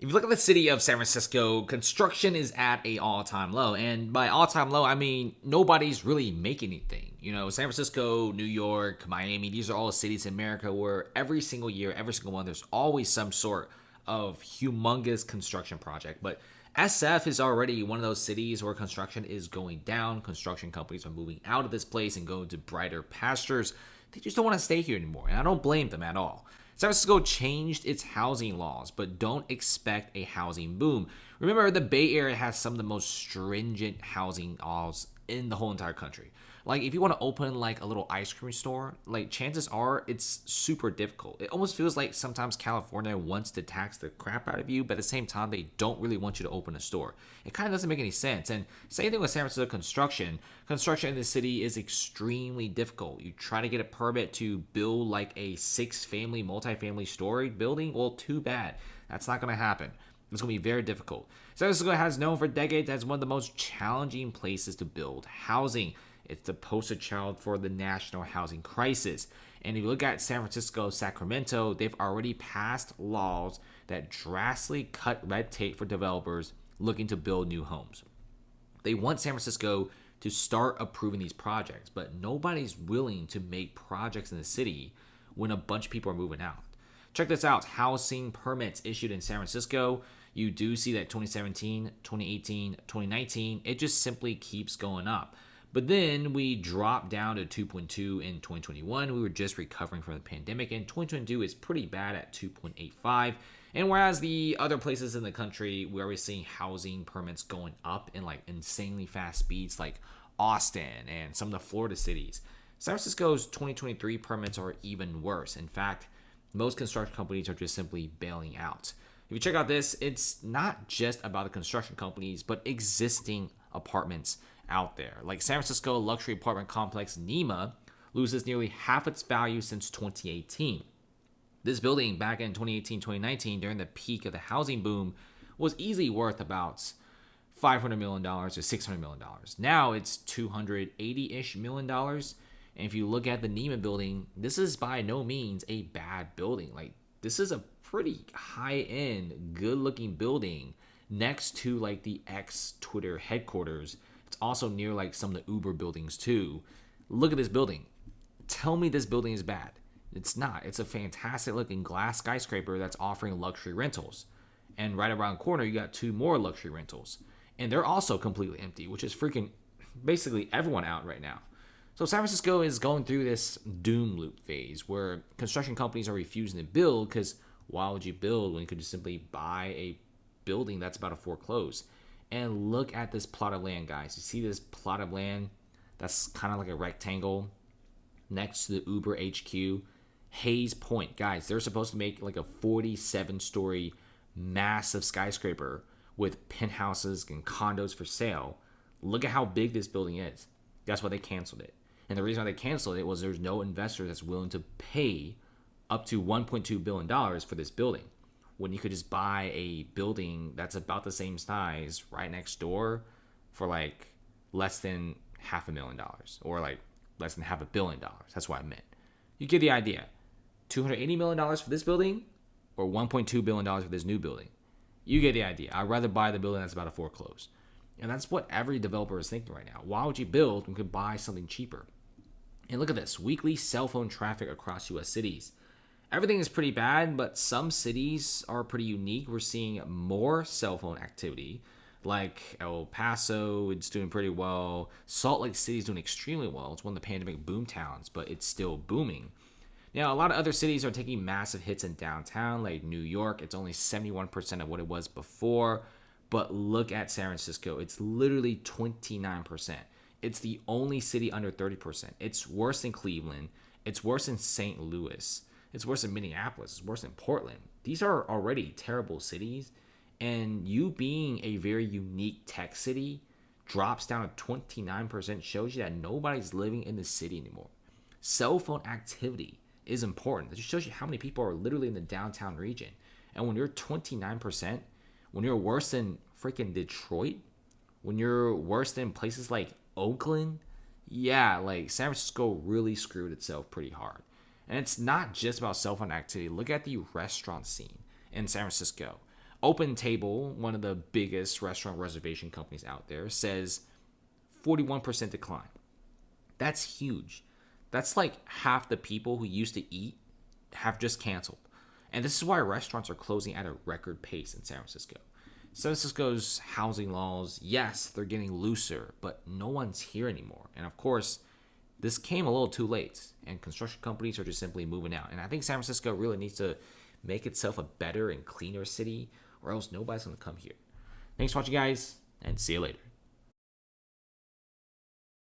If you look at the city of San Francisco, construction is at a all-time low. And by all-time low, I mean nobody's really making anything. San Francisco, New York, Miami, these are all cities in America where every single year, every single one, there's always some sort of humongous construction project. But SF is already one of those cities where construction is going down. Construction companies are moving out of this place and going to brighter pastures. They just don't want to stay here anymore. And I don't blame them at all. San Francisco changed its housing laws, but don't expect a housing boom. Remember, the Bay Area has some of the most stringent housing laws in the whole entire country. Like, if you want to open like a little ice cream store, like chances are it's super difficult. It almost feels like sometimes California wants to tax the crap out of you, but at the same time, they don't really want you to open a store. It kind of doesn't make any sense. And same thing with San Francisco construction. Construction in the city is extremely difficult. You try to get a permit to build like a 6-family, multi-family story building. Well, too bad. That's not going to happen. It's going to be very difficult. San Francisco has known for decades as one of the most challenging places to build housing. It's the poster child for the national housing crisis. And if you look at San Francisco, Sacramento, they've already passed laws that drastically cut red tape for developers looking to build new homes. They want San Francisco to start approving these projects, but nobody's willing to make projects in the city when a bunch of people are moving out. Check this out. Housing permits issued in San Francisco. You do see that 2017, 2018, 2019, it just simply keeps going up. But then we dropped down to 2.2 in 2021. We were just recovering from the pandemic, and 2022 is pretty bad at 2.85. And whereas the other places in the country where we're seeing housing permits going up in like insanely fast speeds, like Austin and some of the Florida cities, San Francisco's 2023 permits are even worse. In fact, most construction companies are just simply bailing out. If you check out this, it's not just about the construction companies, but existing apartments out there. Like San Francisco luxury apartment complex NEMA loses nearly half its value since 2018. This building back in 2018, 2019, during the peak of the housing boom, was easily worth about $500 million or $600 million. Now it's $280-ish million. And if you look at the NEMA building, this is by no means a bad building. Like, this is a pretty high-end, good-looking building next to like the ex-Twitter headquarters. It's also near like some of the Uber buildings too. Look at this building. Tell me this building is bad. It's not. It's a fantastic looking glass skyscraper that's offering luxury rentals. And right around the corner, you got 2 more luxury rentals. And they're also completely empty, which is freaking basically everyone out right now. So San Francisco is going through this doom loop phase where construction companies are refusing to build because why would you build when you could just simply buy a building that's about to foreclose? And look at this plot of land, guys. You see this plot of land that's kind of like a rectangle next to the Uber HQ? Hayes Point. Guys, they're supposed to make like a 47-story massive skyscraper with penthouses and condos for sale. Look at how big this building is. That's why they canceled it. And the reason why they canceled it was there's no investor that's willing to pay up to $1.2 billion for this building, when you could just buy a building that's about the same size right next door for like less than $500,000 or like less than $500 million. That's what I meant. You get the idea. $280 million for this building or $1.2 billion for this new building. You get the idea. I'd rather buy the building that's about to foreclose. And that's what every developer is thinking right now. Why would you build when you could buy something cheaper? And look at this. Weekly cell phone traffic across U.S. cities. Everything is pretty bad, but some cities are pretty unique. We're seeing more cell phone activity. Like El Paso, it's doing pretty well. Salt Lake City is doing extremely well. It's one of the pandemic boom towns, but it's still booming. Now, a lot of other cities are taking massive hits in downtown, like New York. It's only 71% of what it was before. But look at San Francisco. It's literally 29%. It's the only city under 30%. It's worse than Cleveland. It's worse than St. Louis. It's worse than Minneapolis. It's worse than Portland. These are already terrible cities. And you being a very unique tech city drops down to 29% shows you that nobody's living in the city anymore. Cell phone activity is important. It just shows you how many people are literally in the downtown region. And when you're 29%, when you're worse than freaking Detroit, when you're worse than places like Oakland, yeah, like San Francisco really screwed itself pretty hard. And it's not just about cell phone activity. Look at the restaurant scene in San Francisco. Open Table, one of the biggest restaurant reservation companies out there, says 41% decline. That's huge. That's like half the people who used to eat have just canceled. And this is why restaurants are closing at a record pace in San Francisco. San Francisco's housing laws, yes, they're getting looser, but no one's here anymore. And of course, this came a little too late, and construction companies are just simply moving out. And I think San Francisco really needs to make itself a better and cleaner city, or else nobody's going to come here. Thanks for watching, guys, and see you later.